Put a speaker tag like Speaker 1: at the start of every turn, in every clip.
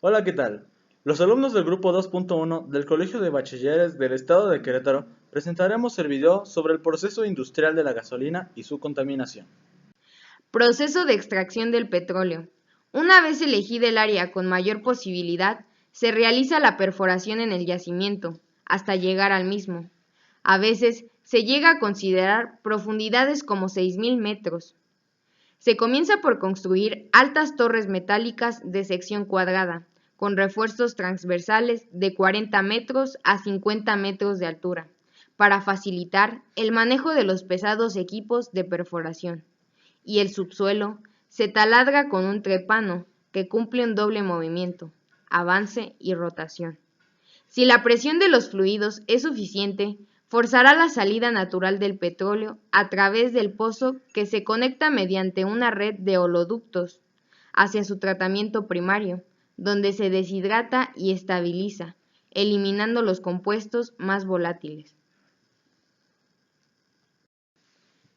Speaker 1: Hola, ¿qué tal? Los alumnos del grupo 2.1 del Colegio de Bachilleres del Estado de Querétaro presentaremos el video sobre el proceso industrial de la gasolina y su contaminación.
Speaker 2: Proceso de extracción del petróleo. Una vez elegida el área con mayor posibilidad, se realiza la perforación en el yacimiento, hasta llegar al mismo. A veces se llega a considerar profundidades como 6.000 metros. Se comienza por construir altas torres metálicas de sección cuadrada, con refuerzos transversales de 40 metros a 50 metros de altura, para facilitar el manejo de los pesados equipos de perforación. Y el subsuelo se taladra con un trepano que cumple un doble movimiento, avance y rotación. Si la presión de los fluidos es suficiente, forzará la salida natural del petróleo a través del pozo que se conecta mediante una red de oleoductos hacia su tratamiento primario, donde se deshidrata y estabiliza, eliminando los compuestos más volátiles.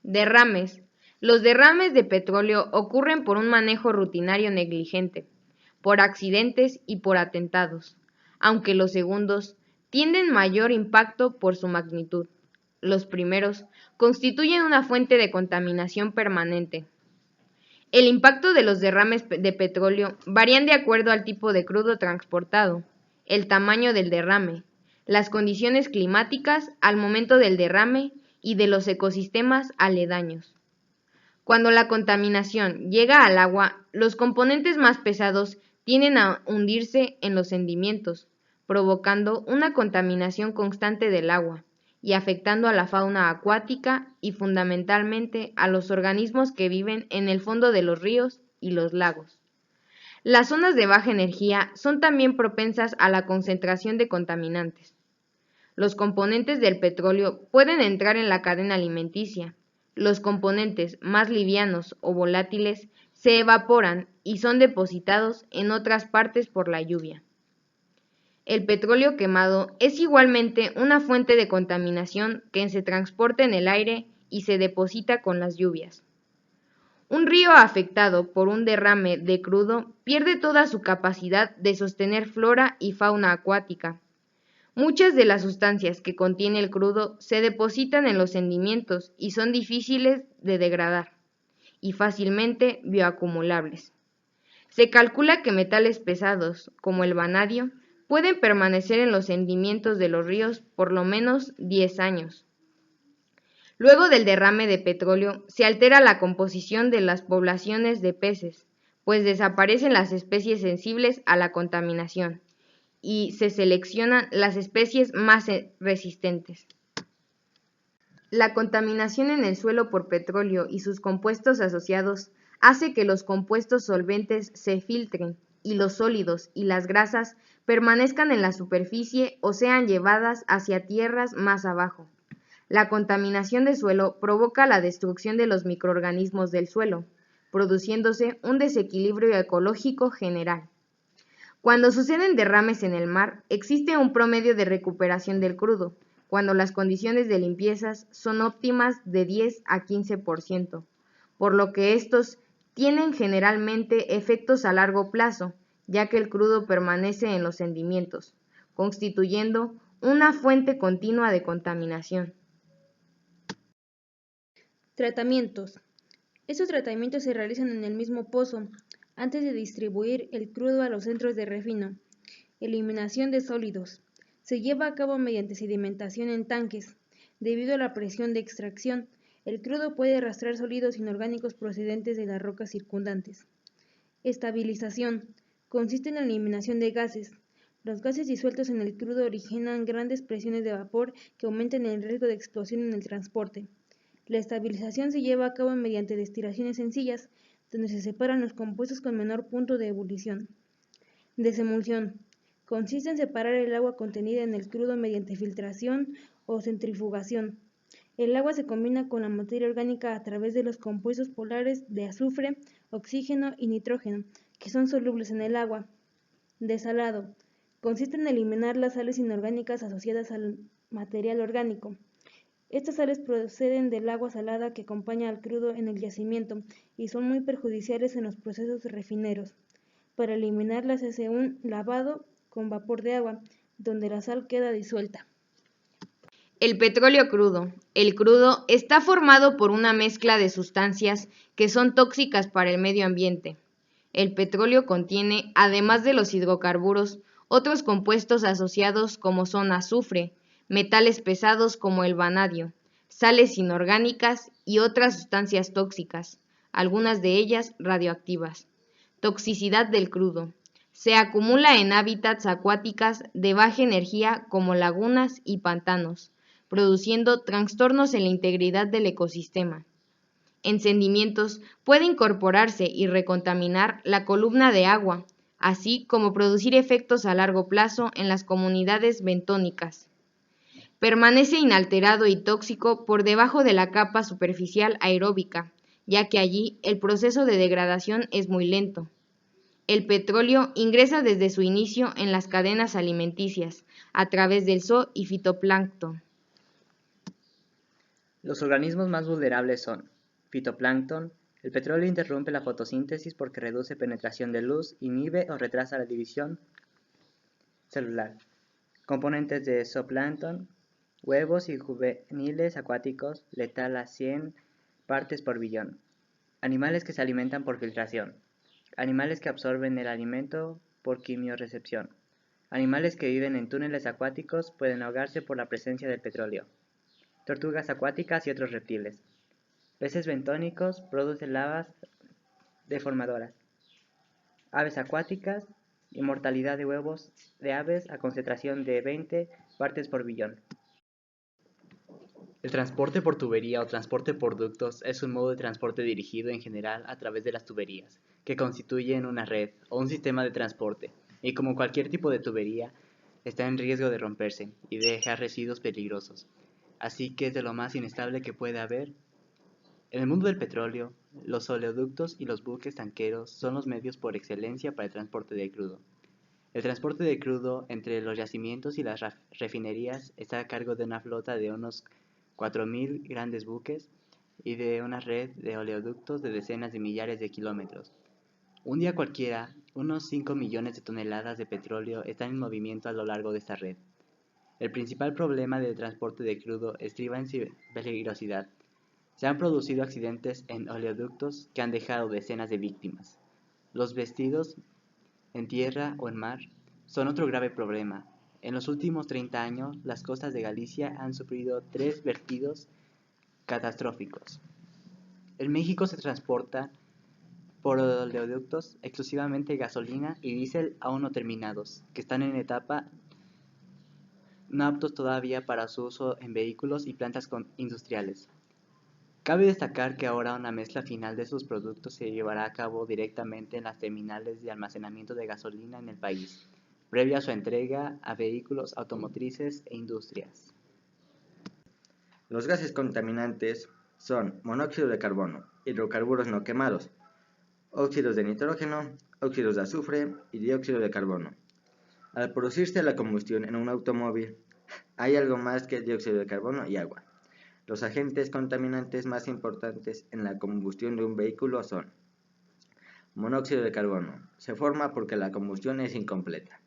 Speaker 2: Derrames. Los derrames de petróleo ocurren por un manejo rutinario negligente, por accidentes y por atentados, aunque los segundos tienen mayor impacto por su magnitud. Los primeros constituyen una fuente de contaminación permanente. El impacto de los derrames de petróleo varían de acuerdo al tipo de crudo transportado, el tamaño del derrame, las condiciones climáticas al momento del derrame y de los ecosistemas aledaños. Cuando la contaminación llega al agua, los componentes más pesados tienden a hundirse en los sedimentos, provocando una contaminación constante del agua y afectando a la fauna acuática y fundamentalmente a los organismos que viven en el fondo de los ríos y los lagos. Las zonas de baja energía son también propensas a la concentración de contaminantes. Los componentes del petróleo pueden entrar en la cadena alimenticia. Los componentes más livianos o volátiles se evaporan y son depositados en otras partes por la lluvia. El petróleo quemado es igualmente una fuente de contaminación que se transporta en el aire y se deposita con las lluvias. Un río afectado por un derrame de crudo pierde toda su capacidad de sostener flora y fauna acuática. Muchas de las sustancias que contiene el crudo se depositan en los sedimentos y son difíciles de degradar y fácilmente bioacumulables. Se calcula que metales pesados, como el vanadio, pueden permanecer en los sedimentos de los ríos por lo menos 10 años. Luego del derrame de petróleo, se altera la composición de las poblaciones de peces, pues desaparecen las especies sensibles a la contaminación y se seleccionan las especies más resistentes. La contaminación en el suelo por petróleo y sus compuestos asociados hace que los compuestos solventes se filtren y los sólidos y las grasas permanezcan en la superficie o sean llevadas hacia tierras más abajo. La contaminación de suelo provoca la destrucción de los microorganismos del suelo, produciéndose un desequilibrio ecológico general. Cuando suceden derrames en el mar, existe un promedio de recuperación del crudo, cuando las condiciones de limpieza son óptimas de 10 a 15%, por lo que estos tienen generalmente efectos a largo plazo, ya que el crudo permanece en los sedimentos, constituyendo una fuente continua de contaminación.
Speaker 3: Tratamientos. Estos tratamientos se realizan en el mismo pozo, antes de distribuir el crudo a los centros de refino. Eliminación de sólidos. Se lleva a cabo mediante sedimentación en tanques. Debido a la presión de extracción, el crudo puede arrastrar sólidos inorgánicos procedentes de las rocas circundantes. Estabilización. Consiste en la eliminación de gases. Los gases disueltos en el crudo originan grandes presiones de vapor que aumentan el riesgo de explosión en el transporte. La estabilización se lleva a cabo mediante destilaciones sencillas, donde se separan los compuestos con menor punto de ebullición. Desemulsión. Consiste en separar el agua contenida en el crudo mediante filtración o centrifugación. El agua se combina con la materia orgánica a través de los compuestos polares de azufre, oxígeno y nitrógeno, que son solubles en el agua. Desalado. Consiste en eliminar las sales inorgánicas asociadas al material orgánico. Estas sales proceden del agua salada que acompaña al crudo en el yacimiento y son muy perjudiciales en los procesos refineros. Para eliminarlas se hace un lavado con vapor de agua, donde la sal queda disuelta.
Speaker 2: El petróleo crudo. El crudo está formado por una mezcla de sustancias que son tóxicas para el medio ambiente. El petróleo contiene, además de los hidrocarburos, otros compuestos asociados como son azufre, metales pesados como el vanadio, sales inorgánicas y otras sustancias tóxicas, algunas de ellas radioactivas. Toxicidad del crudo. Se acumula en hábitats acuáticas de baja energía como lagunas y pantanos, produciendo trastornos en la integridad del ecosistema. Encendimientos puede incorporarse y recontaminar la columna de agua, así como producir efectos a largo plazo en las comunidades bentónicas. Permanece inalterado y tóxico por debajo de la capa superficial aeróbica, ya que allí el proceso de degradación es muy lento. El petróleo ingresa desde su inicio en las cadenas alimenticias, a través del zoo y fitoplancton.
Speaker 4: Los organismos más vulnerables son fitoplancton. El petróleo interrumpe la fotosíntesis porque reduce penetración de luz, inhibe o retrasa la división celular. Componentes de zooplancton: huevos y juveniles acuáticos, letal a 100 partes por billón. Animales que se alimentan por filtración. Animales que absorben el alimento por quimiorrecepción. Animales que viven en túneles acuáticos pueden ahogarse por la presencia del petróleo. Tortugas acuáticas y otros reptiles. Peces bentónicos producen lavas deformadoras. Aves acuáticas y mortalidad de huevos de aves a concentración de 20 partes por billón.
Speaker 5: El transporte por tubería o transporte por ductos es un modo de transporte dirigido en general a través de las tuberías, que constituyen una red o un sistema de transporte, y como cualquier tipo de tubería, está en riesgo de romperse y de dejar residuos peligrosos, así que es de lo más inestable que puede haber. En el mundo del petróleo, los oleoductos y los buques tanqueros son los medios por excelencia para el transporte de crudo. El transporte de crudo entre los yacimientos y las refinerías está a cargo de una flota de unos 4.000 grandes buques y de una red de oleoductos de decenas de millares de kilómetros. Un día cualquiera, unos 5 millones de toneladas de petróleo están en movimiento a lo largo de esta red. El principal problema del transporte de crudo estriba en su peligrosidad. Se han producido accidentes en oleoductos que han dejado decenas de víctimas. Los vertidos en tierra o en mar son otro grave problema. En los últimos 30 años, las costas de Galicia han sufrido 3 vertidos catastróficos. En México se transporta por oleoductos exclusivamente gasolina y diésel aún no terminados, que están en etapa no aptos todavía para su uso en vehículos y plantas industriales. Cabe destacar que ahora una mezcla final de sus productos se llevará a cabo directamente en las terminales de almacenamiento de gasolina en el país, previa a su entrega a vehículos automotrices e industrias.
Speaker 6: Los gases contaminantes son monóxido de carbono, hidrocarburos no quemados, óxidos de nitrógeno, óxidos de azufre y dióxido de carbono. Al producirse la combustión en un automóvil, hay algo más que dióxido de carbono y agua. Los agentes contaminantes más importantes en la combustión de un vehículo son: monóxido de carbono. Se forma porque la combustión es incompleta.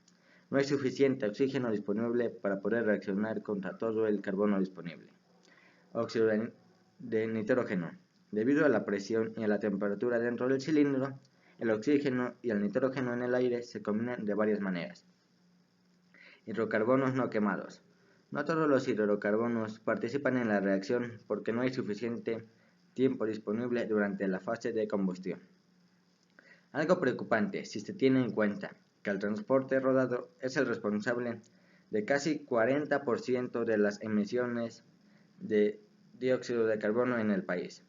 Speaker 6: No hay suficiente oxígeno disponible para poder reaccionar contra todo el carbono disponible. Óxido de nitrógeno. Debido a la presión y a la temperatura dentro del cilindro, el oxígeno y el nitrógeno en el aire se combinan de varias maneras. Hidrocarbonos no quemados. No todos los hidrocarbonos participan en la reacción porque no hay suficiente tiempo disponible durante la fase de combustión. Algo preocupante si se tiene en cuenta que el transporte rodado es el responsable de casi 40% de las emisiones de dióxido de carbono en el país.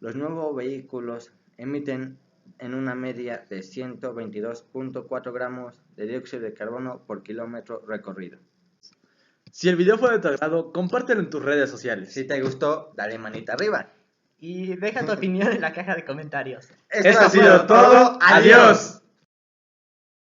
Speaker 6: Los nuevos vehículos emiten en una media de 122.4 gramos de dióxido de carbono por kilómetro recorrido.
Speaker 1: Si el video fue de tu agrado, compártelo en tus redes sociales.
Speaker 6: Si te gustó, dale manita arriba.
Speaker 4: Y deja tu opinión en la caja de comentarios.
Speaker 1: Esto ha sido todo. Adiós.